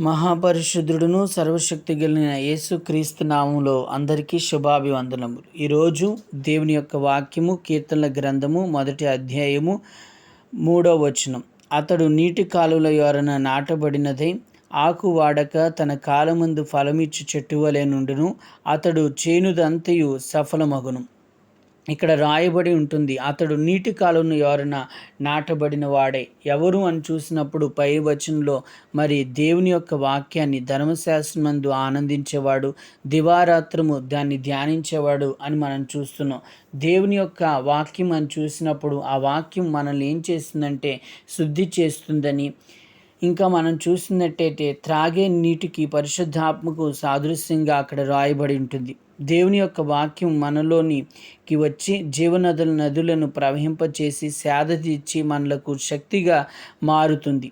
మహాపరిశుద్ధుడును సర్వశక్తి కలిగిన యేసుక్రీస్తు నామములో అందరికీ శుభాభివందనములు. ఈరోజు దేవుని యొక్క వాక్యము కీర్తనల గ్రంథము 1వ అధ్యాయము 3వ వచనం. అతడు నీటి కాలువల యొరన నాటబడినదై ఆకు వాడక తన కాలమందు ఫలమిచ్చు చెట్టు వలె నుండును. అతడు చేనుదంతయు సఫలమగును. ఇక్కడ రాయబడి ఉంటుంది, అతడు నీటి కాలువను ఎవరన నాటబడిన వాడే. ఎవరు అని చూసినప్పుడు పై వచనంలో మరి దేవుని యొక్క వాక్యాన్ని ధర్మశాస్త్రమందు ఆనందించేవాడు, దివారాత్రము దాన్ని ధ్యానించేవాడు అని మనం చూస్తున్నాం. దేవుని యొక్క వాక్యం అని చూసినప్పుడు ఆ వాక్యం మనల్ని ఏం చేస్తుందంటే శుద్ధి చేస్తుందని, ఇంకా మనం చూసినట్టయితే త్రాగే నీటికి పరిశుద్ధాత్మకు సాదృశ్యంగా అక్కడ రాయబడి ఉంటుంది. దేవుని యొక్క వాక్యం మనలోనికి వచ్చి నదులను ప్రవహింపచేసి సేద తీర్చి మనలకు శక్తిగా మారుతుంది.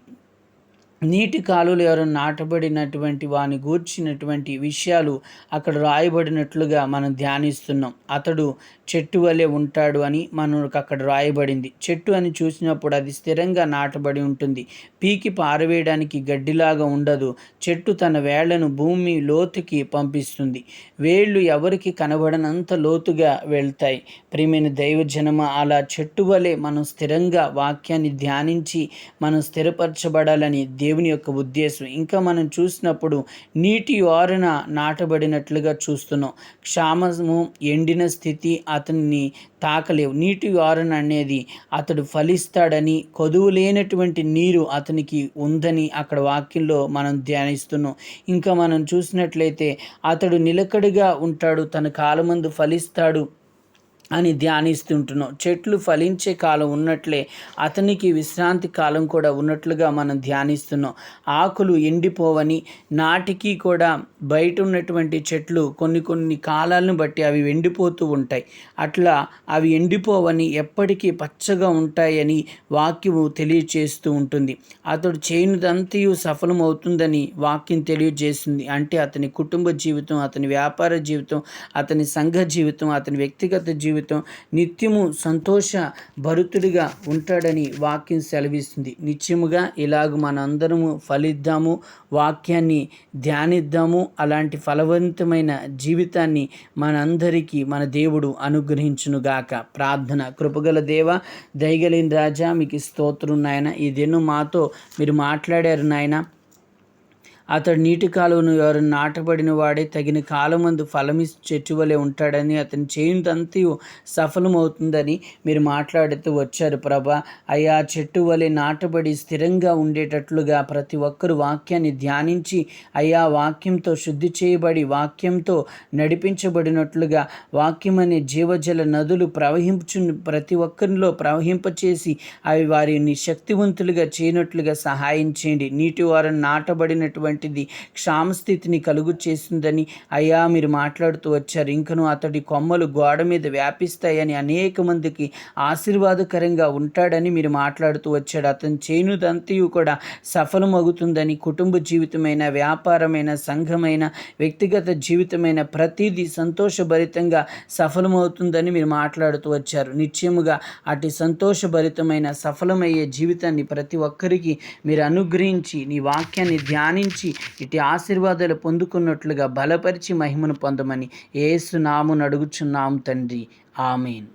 నీటి కాలువలు ఎవరైనా నాటబడినటువంటి వాని గూర్చినటువంటి విషయాలు అక్కడ రాయబడినట్లుగా మనం ధ్యానిస్తున్నాం. అతడు చెట్టు వలె ఉంటాడు అని మనకు అక్కడ రాయబడింది. చెట్టు అని చూసినప్పుడు అది స్థిరంగా నాటబడి ఉంటుంది. పీకి పారవేయడానికి గడ్డిలాగా ఉండదు. చెట్టు తన వేళ్లను భూమి లోతుకి పంపిస్తుంది. వేళ్ళు ఎవరికి కనబడనంత లోతుగా వెళ్తాయి. ప్రియమైన దైవజనమ, అలా చెట్టు వలె మనం స్థిరంగా వాక్యాన్ని ధ్యానించి మనం స్థిరపరచబడాలని దేవుని యొక్క ఉద్దేశం. ఇంకా మనం చూసినప్పుడు నీటి ఓరన నాటబడినట్లుగా చూస్తున్నాం. క్షామము, ఎండిన స్థితి అతన్ని తాకలేవు. నీటి ఓరన అనేది అతడు ఫలిస్తాడని, కొదువు లేనటువంటి నీరు అతనికి ఉందని అక్కడ వాక్యంలో మనం ధ్యానిస్తున్నాం. ఇంకా మనం చూసినట్లయితే అతడు నిలకడగా ఉంటాడు, తన కాలమందు ఫలిస్తాడు అని ధ్యానిస్తుంటున్నాం. చెట్లు ఫలించే కాలం ఉన్నట్లే అతనికి విశ్రాంతి కాలం కూడా ఉన్నట్లుగా మనం ధ్యానిస్తున్నాం. ఆకులు ఎండిపోవని, నాటికి కూడా బయట ఉన్నటువంటి చెట్లు కొన్ని కాలాలను బట్టి అవి ఎండిపోతూ ఉంటాయి. అట్లా అవి ఎండిపోవని, ఎప్పటికీ పచ్చగా ఉంటాయని వాక్యము తెలియచేస్తూ ఉంటుంది. అతడు చేయనిదంతయు సఫలమవుతుందని వాక్యం తెలియజేస్తుంది. అంటే అతని కుటుంబ జీవితం, అతని వ్యాపార జీవితం, అతని సంఘ జీవితం, అతని వ్యక్తిగత జీవితం నిత్యము సంతోష భరితుడిగా ఉంటాడని వాక్యం సెలవిస్తుంది. నిత్యముగా ఇలాగ మనందరము ఫలిద్దాము, వాక్యాన్ని ధ్యానిద్దాము. అలాంటి ఫలవంతమైన జీవితాన్ని మనందరికీ మన దేవుడు అనుగ్రహించునుగాక. ప్రార్థన. కృపగల దేవ, దయగలిగిన రాజా, మీకు స్తోత్రం నాయన. ఈ దినం మాతో మీరు మాట్లాడారు నాయన. అతడు నీటి కాలువను ఎవరు నాటబడిన వాడే తగిన కాలమందు ఫలమిచ్చు చెట్టు వలె ఉంటాడని, అతని చేయుదంతయు సఫలమవుతుందని మీరు మాట్లాడుతూ వచ్చారు ప్రభా. అయ్యా, చెట్టు వలె నాటబడి స్థిరంగా ఉండేటట్లుగా ప్రతి ఒక్కరు వాక్యాన్ని ధ్యానించి, అయ్యా వాక్యంతో శుద్ధి చేయబడి వాక్యంతో నడిపించబడినట్లుగా వాక్యం అనే జీవజల నదులు ప్రతి ఒక్కరిలో ప్రవహింపచేసి అవి వారిని శక్తివంతులుగా చేయనట్లుగా సహాయం చేయండి. నీటి వారిని నాటబడినటువంటి క్షామస్థితిని కలుగు చేస్తుందని అయ్యా మీరు మాట్లాడుతూ వచ్చారు. ఇంకను అతడి కొమ్మలు గోడ మీద వ్యాపిస్తాయని, అనేక మందికి ఆశీర్వాదకరంగా ఉంటాడని మీరు మాట్లాడుతూ వచ్చాడు. అతని చేనుదంతయు కూడా సఫలమవుతుందని, కుటుంబ జీవితమైన, వ్యాపారమైన, సంఘమైన, వ్యక్తిగత జీవితమైన ప్రతిదీ సంతోషభరితంగా సఫలమవుతుందని మీరు మాట్లాడుతూ వచ్చారు. నిశ్చయముగా అటు సంతోషభరితమైన సఫలమయ్యే జీవితాన్ని ప్రతి ఒక్కరికి మీరు అనుగ్రహించి, నీ వాక్యాన్ని ధ్యానించి ఇటు ఆశీర్వాదాలు పొందుకున్నట్లుగా బలపరిచి మహిమను పొందమని యేసు నామమున అడుగుచున్నాము తండ్రి. ఆమేన్.